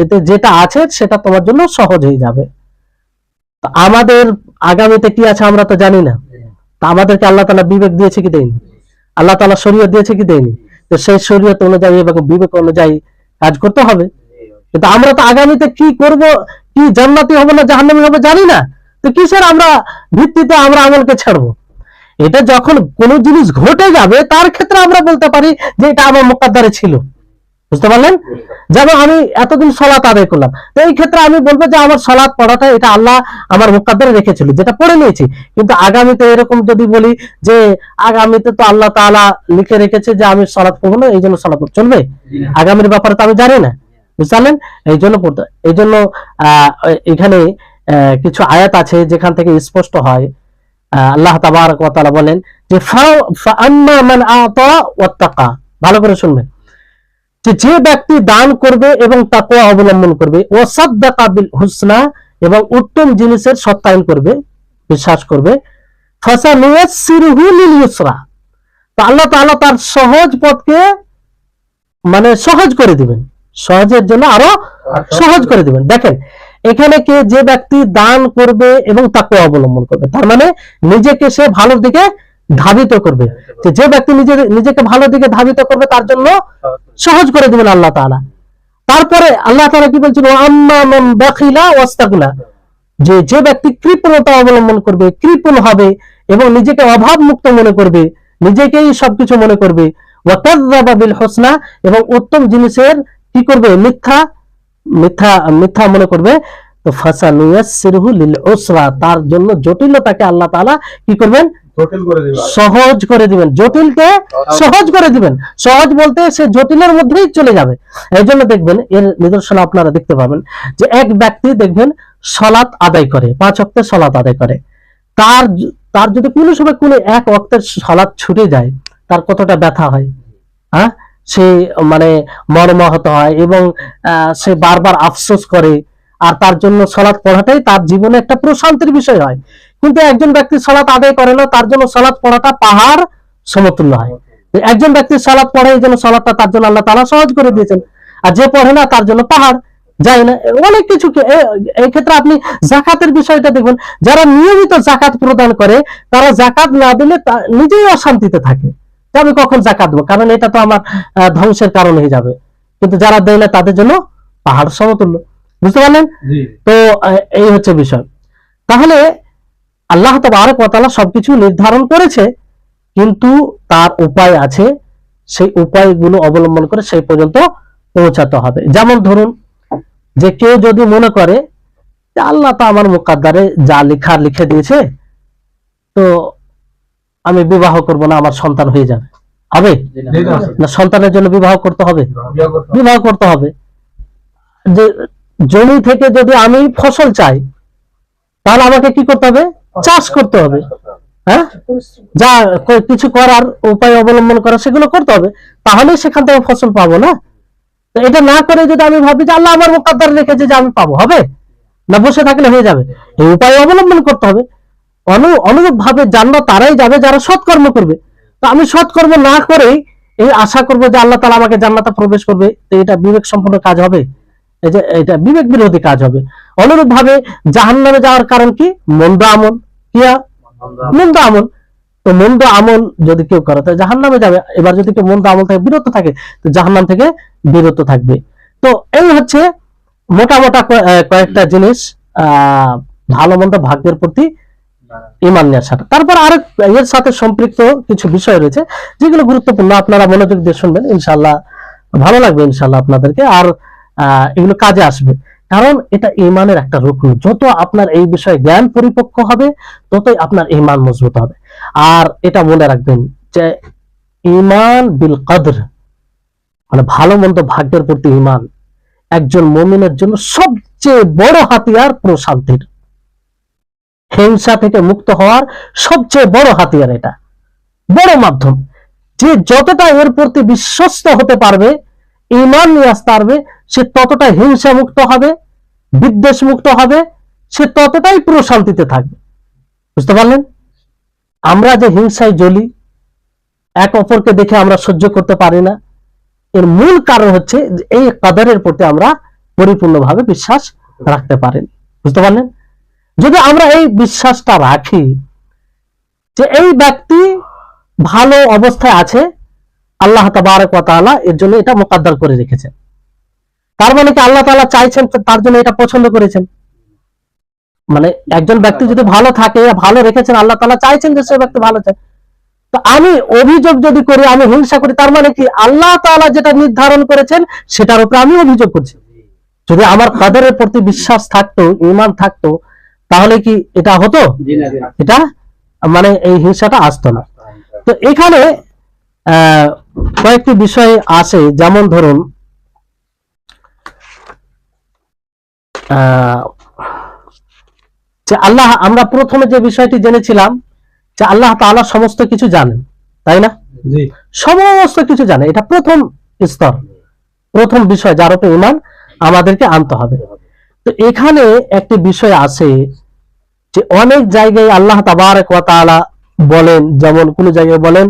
এতে যেটা আছে সেটা তোমার জন্য সহজ হয়ে যাবে। আমাদের আগামীতে কি আছে আমরা তো জানি না, তা আমাদেরকে আল্লাহ তাআলা বিবেক দিয়েছে কি দেয়নি? আল্লাহ তাআলা শরীয়ত দিয়েছে কি দেয়নি? তো সেই শরীয়ত অনুযায়ী এবং বিবেক অনুযায়ী কাজ করতে হবে। কিন্তু আমরা তো আগামীতে কি করব, কি জান্নাতি হব না জাহান্নামী হব জানি না, তো কিসের আমরা ভিত্তিতে আমরা আমলকে ছাড়বো? এটা যখন কোনো জিনিস ঘটে যাবে তার ক্ষেত্রে আমরা বলতে পারি যে এটা আমার মুকদ্দারে ছিল। বুঝতে পারলেন? যেমন আমি এতদিন সালাত আদায় করলাম, তো এই ক্ষেত্রে আমি বলবো যে আমার সালাত পড়াটা এটা আল্লাহ আমার মুকদ্দারে রেখেছিল, যেটা পড়ে নিয়েছি। কিন্তু আগামীতে এরকম যদি বলি যে আগামীতে তো আল্লাহ তাআলা লিখে রেখেছে যে আমি সালাত পড়বো না, এই জন্য সালাত চলবে, আগামীর ব্যাপারে তো আমি জানি না। বুঝলেন? এই জন্য পড়তে, এই জন্য এখানে কিছু আয়াত আছে যেখান থেকে স্পষ্ট হয়, আল্লাহ তাবারক ওয়া তাআলা বলেন যে ফাআম্মা মান আতা ওয়াত্তাকা। ভালো করে শুনবেন, যে ব্যক্তি দান করবে এবং তাকওয়া অবলম্বন করবে, ওয়া সাদ্দাকা বিল হুসনা, এবং উত্তম জিনিসের সত্যায়ন করবে, বিশ্বাস করবে, ফাসানুয়াসসিরুহু লিল ইউসরা, তো আল্লাহ তাআলা তার সহজ পথকে মানে সহজ করে দিবেন, সহজের জন্য আরো সহজ করে দিবেন। দেখেন এখানে কে, যে ব্যক্তি দান করবে এবং তাকওয়া অবলম্বন করবে, তার মানে নিজেকে সে ভালোর দিকে ধাবিত করবে। যে ব্যক্তি নিজেকে ভালো দিকে ধাবিত করবে তার জন্য সহজ করে দিবেন আল্লাহ তাআলা। তারপরে আল্লাহ তাআলা কি বলছেন? আম্মা মান বাখিলা ওয়াস্তাগনা, যে ব্যক্তি কৃপণতা অবলম্বন করবে, কৃপণ হবে এবং নিজেকে অভাব মুক্ত মনে করবে, নিজেকেই সবকিছু মনে করবে, ওয়া কাযযাবা বিল হুসনা, এবং উত্তম জিনিসের কি করবে? মিথ্যা মিথ্যা মিথ্যা মনে করবে, তো ফাসানুয়াসসিরুহু লিল উসরা, তার জন্য জটিলতাকে আল্লাহ তাআলা কি করবেন? সহজ করে দিবেন, জটিলকে সহজ করে দিবেন। সহজ বলতে সে জটিলের মধ্যেই চলে যাবে। এই জন্য দেখবেন এর নিদর্শন আপনারা দেখতে পাবেন যে এক ব্যক্তি দেখবেন সালাত আদায় করে, 5 ওয়াক্তের সালাত আদায় করে, তার তার যদি কোনো সময় কোনো এক ওয়াক্তের সালাত ছুটে যায়, তার কতটা ব্যথা হয়, হ্যাঁ? সে মানে মর্মাহত হয় এবং সে বারবার আফসোস করে, আর তার জন্য সালাত পড়াটাই তার জীবনে একটা প্রশান্তির বিষয় হয়। কিন্তু একজন ব্যক্তি সালাত আদায় করে না, তার জন্য সালাত পড়াটা পাহাড় সমতুল্য হয়। একজন ব্যক্তি সালাত পড়ে, এই জন্য সালাতটা তার জন্য আল্লাহ তাআলা সহজ করে দিয়েছেন, আর যে পড়ে না তার জন্য পাহাড় যায় না। অনেক কিছু এই ক্ষেত্রে আপনি জাকাতের বিষয়টা দেখুন, যারা নিয়মিত জাকাত প্রদান করে, তারা জাকাত না দিলে নিজেই অশান্তিতে থাকে, আমি কখন জাকাত দেবো, কারণ এটা তো আমার ধ্বংসের কারণ হয়ে যাবে। কিন্তু যারা দেয় না তাদের জন্য পাহাড় সমতুল্য। বুঝতে পারলেন? তো এই হচ্ছে বিষয়। তাহলে আল্লাহ তাবারক ওয়া তাআলা সবকিছু নির্ধারণ করেছে, কিন্তু তার উপায় আছে, সেই উপায়গুলো অবলম্বন করে সেই পর্যন্ত পৌঁছাতে হবে। যেমন ধরুন যে কেউ যদি মনে করে যে আল্লাহ তো আমার মুকদ্দারে যা লেখা লিখে দিয়েছে, তো আমি বিবাহ করব না, আমার সন্তান হয়ে যাবে, হবে না? সন্তানের জন্য বিবাহ করতে হবে, বিবাহ করতে হবে। যে জমি থেকে যদি আমি ফসল চাই, তাহলে আমাকে কি করতে হবে? চাষ করতে হবে, হ্যাঁ, যা কিছু করার উপায় অবলম্বন করা সেগুলো করতে হবে, তাহলে সেখান থেকে ফসল পাবো না। তো এটা না করে যদি আমি ভাবি যে আল্লাহ আমার মুকদ্দারে রেখেছে যে আমি পাবো, হবে না? বসে থাকলে হয়ে যাবে? এই উপায় অবলম্বন করতে হবে। অনুরূপ ভাবে জান্নাত তারাই যাবে যারা সৎকর্ম করবে। তো আমি সৎকর্ম না করে এই আশা করবো যে আল্লাহ তাআলা আমাকে জান্নাতে প্রবেশ করবে, তো এটা বিবেক সম্পন্ন কাজ হবে? এই যে এটা বিবেক বিরোধী কাজ হবে। অনুরূপ ভাবে জাহান্নামে যাওয়ার কারণ কি? মন্দ আমল। মন্দ আমল। তো মন্দ আমল যদি কেউ করে, তো জাহান্নামে যাবে। এবার যদি কেউ মন্দ আমল থেকে বিরত থাকে, তো জাহান্নাম থেকে বিরত থাকবে। তো এই হচ্ছে মোটা মোটা কয়েকটা জিনিস, ভালো মন্দ ভাগ্যের প্রতি ঈমান নিয়ে আসাটা। তারপর আরেক এর সাথে সম্পৃক্ত কিছু বিষয় রয়েছে যেগুলো গুরুত্বপূর্ণ, আপনারা মনোযোগ দিয়ে শুনবেন, ইনশাআল্লাহ ভালো লাগবে ইনশাআল্লাহ আপনাদেরকে, আর এগুলো কাজে আসবে। কারণ এটা ঈমানের একটা রুকন। যত আপনার এই বিষয়ে জ্ঞান পরিপক্ক হবে, ততই আপনার ঈমান মজবুত হবে। আর এটা মনে রাখবেন যে ঈমান বিল কদর, মানে ভালো মন্দ ভাগ্যের প্রতি ঈমান একজন মুমিনের জন্য সবচেয়ে বড় হাতিয়ার, প্রশান্তির, হিংসা থেকে মুক্ত হওয়ার সবচেয়ে বড় হাতিয়ার, এটা বড় মাধ্যম। যে যতটা এর প্রতি বিশ্বস্ত হতে পারবে, ঈমান নিয়ে আসতে পারবে, সে ততটাই হিংসা মুক্ত হবে, বিদ্বেষ মুক্ত হবে, সে ততটাই প্রশান্তিতে থাকবে। বুঝতে পারলেন? আমরা যে হিংসায় জ্বলি, এক অপরকে দেখে আমরা সহ্য করতে পারি না, এর মূল কারণ হচ্ছে এই কদরের প্রতি আমরা পরিপূর্ণভাবে বিশ্বাস রাখতে পারিনি। বুঝতে পারলেন? যদি আমরা এই বিশ্বাসটা রাখি যে এই ব্যক্তি ভালো অবস্থায় আছে, আল্লাহ তাবারক ওয়া তাআলা এর জন্য এটা মুকদ্দার করে রেখেছেন, তার মানে কি আল্লাহ তাআলা চাইছেন, তার জন্য এটা পছন্দ করেছেন? মানে একজন ব্যক্তি যদি ভালো থাকে, ভালো রেখেছেন, আল্লাহ তাআলা চাইছেন যে সে ব্যক্তি ভালো চায়। তো আমি অভিযোগ যদি করি, আমি হিংসা করি, তার মানে কি আল্লাহ তাআলা যেটা নির্ধারণ করেছেন সেটার উপরে আমি অভিযোগ করছি। যদি আমার কদরের প্রতি বিশ্বাস থাকতো, ঈমান থাকতো, তাহলে কি এটা হতো? এটা মানে এই হিংসাটা আসতো না। তো এখানে কয়েকটি বিষয় আসে, যেমন ধরুন যে আল্লাহ, আমরা প্রথমে যে বিষয়টি জেনেছিলাম যে আল্লাহ তাআলা সমস্ত কিছু জানেন, তাই না? সমস্ত কিছু জানে, এটা প্রথম স্তর, প্রথম বিষয় যার উপরে ঈমান আমাদেরকে আনতে হবে। তো এখানে একটি বিষয় আছে যে অনেক জায়গায় আল্লাহ তাবারক ওয়া তাআলা বলেন, যেমন কোন জায়গায় বলেন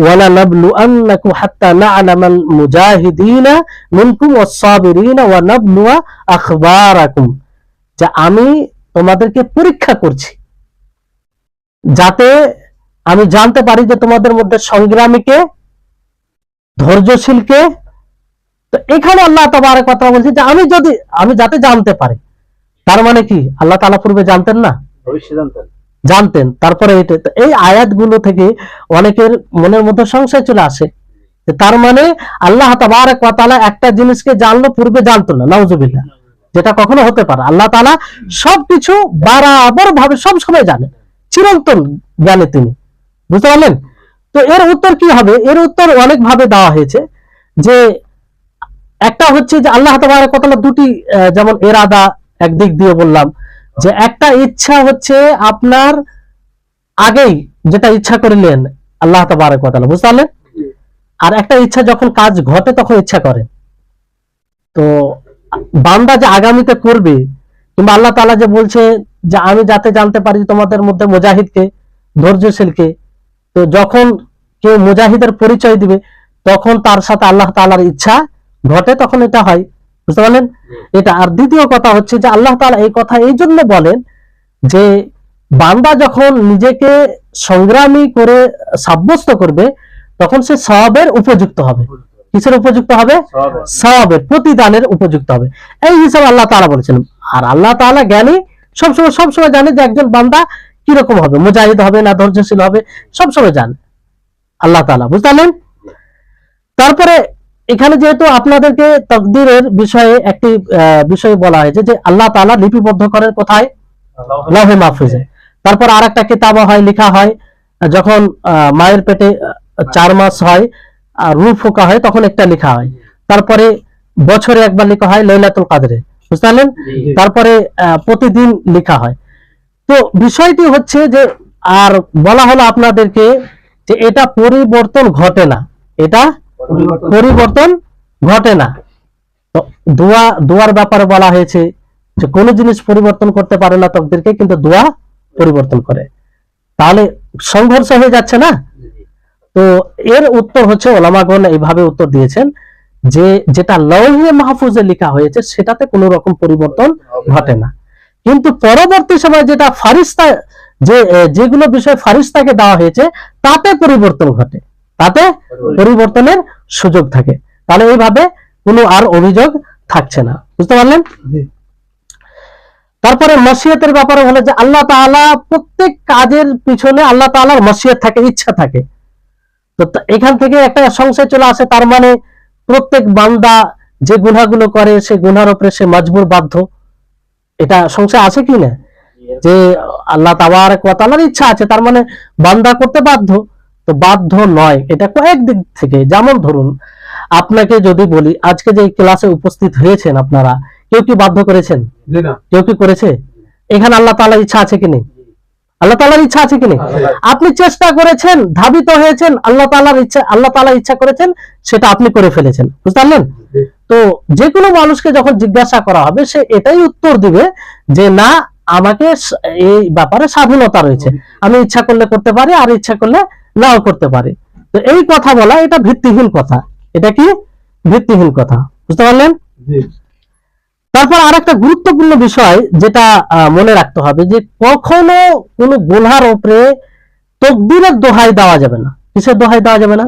ওয়ালা নাবলুআন্নাকুম হাত্তা না'লামাল মুজাহিদিনা মিনকুম ওয়াস-সাবিরিনা ওয়া নাবলুয়া আখবারাকুম, যে আমি তোমাদেরকে পরীক্ষা করছি যাতে আমি জানতে পারি যে তোমাদের মধ্যে সংগ্রামীকে, ধৈর্যশীলকে। তো এখানে আল্লাহ তাবারক ওয়া তাআলা বলছে যে আমি যাতে জানতে পারি। তার মানে কি আল্লাহ তাআলা পূর্বে জানতেন না? জানতেন। তারপরে এই আয়াতগুলো থেকে অনেকের মনের মধ্যে সংশয় চলে আসে, তার মানে আল্লাহ তাবারক ওয়া তাআলা একটা জিনিসকে জানলো, পূর্বে জানতো না, নাউজুবিল্লাহ, যেটা কখনো হতে পারে। আল্লাহ তাআলা সবকিছু বরাবর ভাবে সব সময় জানেন, চিরন্তন জ্ঞানে তিনি। বুঝতে পারলেন? তো এর উত্তর কি হবে? এর উত্তর অনেক ভাবে দেওয়া হয়েছে। যে একটা হচ্ছে যে আল্লাহ তাবারক ওয়া তাআলা দুটি, যেমন এরাদা একদিক দিয়ে বললাম, যে একটা ইচ্ছা হচ্ছে আপনার আগেই যেটা ইচ্ছা করলেন আল্লাহ তাবারক ওয়া তাআলা, বুঝতে পারলেন? আর একটা ইচ্ছা যখন কাজ ঘটে তখন ইচ্ছা করেন। তো বান্দা যে আগামীতে করবে, কিংবা আল্লাহ তাআলা যে বলছে যে আমি যাতে জানতে পারি তোমাদের মধ্যে মুজাহিদকে, ধৈর্যশীলকে, তো যখন কেউ মুজাহিদের পরিচয় দিবে তখন তার সাথে আল্লাহ তাআলার ইচ্ছা ঘটে, তখন এটা হয়, বুঝতে পারলেন? এটা। আর দ্বিতীয় কথা হচ্ছে যে আল্লাহ তাআলা এই কথা এই জন্য বলেন যে বান্দা যখন নিজেকে সংগ্রামী করে সাব্যস্ত করবে তখন সে সওয়াবের উপযুক্ত হবে। কিসের উপযুক্ত হবে? সওয়াবের, প্রতিদানের উপযুক্ত হবে, এই হিসাবে আল্লাহ তাআলা বলেছেন। আর আল্লাহ তাআলা জ্ঞানী, সবসময় জানে যে একজন বান্দা কিরকম হবে, মুজাহিদ হবে না ধৈর্যশীল হবে, সবসময় জানে আল্লাহ তাআলা, বুঝতে পারলেন? তারপরে এখানে যেহেতু আপনাদেরকে তাকদীরের বিষয়ে একটি বিষয় বলা হয়েছে যে আল্লাহ তাআলা লিপিবদ্ধ করেন কোথায়? লাউহে মাহফুজে। তারপর আরেকটা কিতাবা হয়, লেখা হয় যখন মায়ের পেটে 4 মাস হয় আর রূহ ফোঁকা হয় তখন একটা লেখা হয়। তারপরে বছরে একবার লেখা হয় লাইলাতুল কদরে, বুঝতে পারলেন? তারপরে প্রতিদিন লেখা হয়। তো বিষয়টি হচ্ছে যে, আর বলা হলো আপনাদেরকে যে এটা পরিবর্তন ঘটে না, এটা পরিবর্তন ঘটে না। তো দোয়ার ব্যাপারে বলা হয়েছে যে কোন জিনিস পরিবর্তন করতে পারে না তকদিরকে, কিন্তু দোয়া পরিবর্তন করে। তাহলে সংঘর্ষ হয়ে যাচ্ছে না? তো এর উত্তর হচ্ছে ওলামাগণ এইভাবে উত্তর দিয়েছেন যে যেটা লৌহে মাহফুজে লেখা হয়েছে সেটাতে কোনো রকম পরিবর্তন ঘটে না, কিন্তু পরবর্তী সময় যেটা ফারিস্তা, যেগুলো বিষয় ফারিস্তাকে দেওয়া হয়েছে তাতে পরিবর্তন ঘটে, তাতে পরিবর্তনের সুযোগ থাকে। তাহলে এইভাবে কোনো আর অভিযোগ থাকছে না, বুঝতে পারলেন? তারপরে মশিয়তের ব্যাপারে হলো যে আল্লাহ তাআলা প্রত্যেক কাজের পিছনে আল্লাহ তাআলার মশিয়ত থাকে, ইচ্ছা থাকে। তো এখান থেকে একটা সংশয় চলে আসে, তার মানে প্রত্যেক বান্দা যে গুনাহগুলো করে সে গুনার উপরে সে মজবুর, বাধ্য। এটা সংশয় আছে কি না যে আল্লাহ তাবারক ওয়া তাআলার ইচ্ছা আছে তার মানে বান্দা করতে বাধ্য? তো বাধ্য নয়, এটা কয়েক দিক থেকে। যেমন ধরুন আপনাকে যদি বলি আজকে যে ক্লাসে উপস্থিত হয়েছেন আপনারা, কেউ কি বাধ্য করেছেন? কেউ কি করেছে? এখানে আল্লাহ তাআলার ইচ্ছা আছে কি নেই? আল্লাহ তাআলার ইচ্ছা আছে কি নেই? আপনি চেষ্টা করেছেন, ধাবিত হয়েছেন, আল্লাহ তাআলার ইচ্ছা, আল্লাহ তাআলা ইচ্ছা করেছেন, সেটা আপনি করে ফেলেছেন, বুঝতে পারলেন? তো যে কোনো মানুষকে যখন জিজ্ঞাসা করা হবে সে এটাই উত্তর দিবে যে না, আমাকে এই ব্যাপারে স্বাধীনতা রয়েছে, আমি ইচ্ছা করলে করতে পারি আর ইচ্ছা করলে নাও করতে পারি। তো এই কথা বলা এটা ভিত্তিহীন কথা। এটা কি? ভিত্তিহীন কথা, বুঝতে পারলেন? তারপর আরেকটা গুরুত্বপূর্ণ বিষয় যেটা মনে রাখতে হবে যে কখনো কোনো গুনার উপরে তকদিরের দোহাই দেওয়া যাবে না। কিসের দোহাই দেওয়া যাবে না?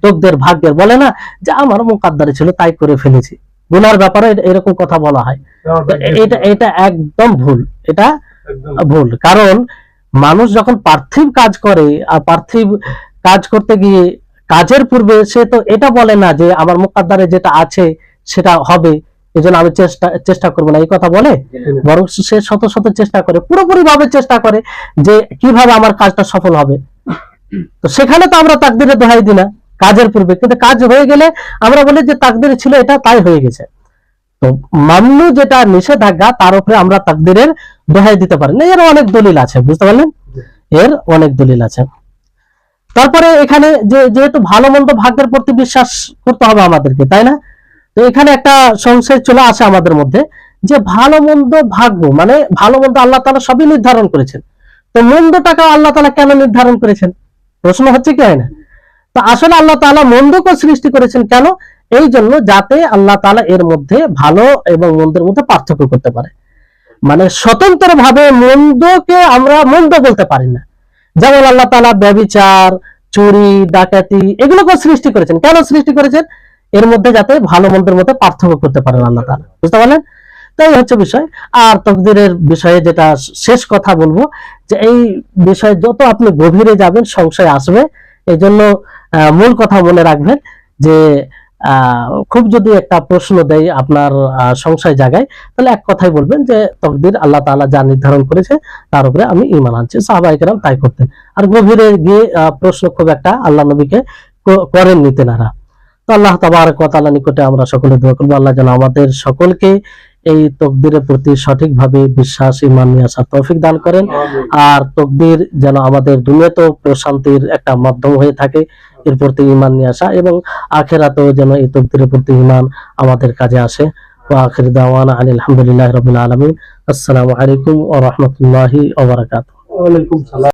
তকদির, ভাগ্যের। বলে না যে আমার মুকদ্দরে ছিল তাই করে ফেলেছি, গুনার ব্যাপারে এরকম কথা বলা হয়। এটা একদম ভুল, এটা ভুল। কারণ মানুষ যখন পার্থিব কাজ করে আর পার্থিব কাজ করতে গিয়ে কাজের পূর্বে সে তো এটা বলে না যে আমার মুকদ্দরে যেটা আছে সেটা হবে, এজন্য আমি চেষ্টা করবো না, এই কথা বলে। বরং সে শত শত চেষ্টা করে, পুরোপুরি ভাবে চেষ্টা করে যে কিভাবে আমার কাজটা সফল হবে। তো সেখানে তো আমরা তাকদীরের দোহাই দিই না কাজের পূর্বে, কিন্তু কাজ হয়ে গেলে আমরা বলি যে তাকদীরে ছিল এটা, তাই হয়ে গেছে। তো মামনু যেটা নিষেধাজ্ঞা তার উপরে আমরা তাকদীরের দোহাই দিতে পারি না। এর অনেক দলিল আছে, বুঝতে পারলেন? এর অনেক দলিল আছে। তারপরে এখানে যেহেতু ভালো মন্দ ভাগ্যের প্রতি বিশ্বাস করতে হবে আমাদেরকে, তাই না? তো এখানে একটা সংশয় চলে আসে আমাদের মধ্যে যে ভালো মন্দ ভাগ্য, মানে ভালো মন্দ আল্লাহ তাআলা সবই নির্ধারণ করেছেন, তো মন্দটাকে আল্লাহ তাআলা কেন নির্ধারণ করেছেন? প্রশ্ন হচ্ছে কি, হয় না? তো আসলে আল্লাহ তাআলা মন্দকে সৃষ্টি করেছেন কেন? এই জন্য যাতে আল্লাহ তাআলা এর মধ্যে ভালো এবং মন্দের মধ্যে পার্থক্য করতে পারে। মানে স্বতন্ত্র ভাবে মন্দকে আমরা মন্দ বলতে পারি না। যেমন আল্লাহ তাআলা ব্যভিচার, চুরি, ডাকাতি এগুলোকে সৃষ্টি করেছেন। কেন সৃষ্টি করেছেন? এর মধ্যে যাতে ভালো মন্দের মধ্যে পার্থক্য করতে পারেন আল্লাহ তাআলা, বুঝতে পারলেন? তাই হচ্ছে বিষয়। আর তাকদীরের বিষয়ে যেটা শেষ কথা বলবো যে এই বিষয়ে যত আপনি গভীরে যাবেন সংশয় আসবে। এই জন্য মূল কথা মনে রাখবেন যে খুব যদি একটা প্রশ্ন দেয় আপনার সংশয় জায়গায়, তাহলে এক কথাই বলবেন যে তাকদীর আল্লাহ তাআলা যা নির্ধারণ করেছে তার উপরে আমি ঈমান আনছি। সাহাবায়ে কেরাম তাই করতেন। আর গভীরে গিয়ে প্রশ্ন খুব একটা আল্লাহ নবীকে করেননি তেনারা। তো আল্লাহ তাবারক ওয়া তাআলার নিকটে আমরা সকলে দোয়া করব আল্লাহ যেন আমাদের সকলকে এই তকদিরের প্রতি সঠিকভাবে বিশ্বাস ইমান নিয়ে আসার তৌফিক দান করেন। আর তকদির যেন আমাদের দুনিয়াতেও প্রশান্তির একটা মাধ্যম হয়ে থাকে, এর প্রতি ইমান নিয়ে আসা, এবং আখেরাতেও যেন এই তকদিরের প্রতি ইমান আমাদের কাজে আসে। ওয়া আখির দাওয়ানা আনিল হামদুলিল্লাহি রাব্বিল আলামিন। আসসালামু আলাইকুম ওয়া রাহমাতুল্লাহি ওয়া বারাকাতুহু। ওয়ালাইকুম সালাম।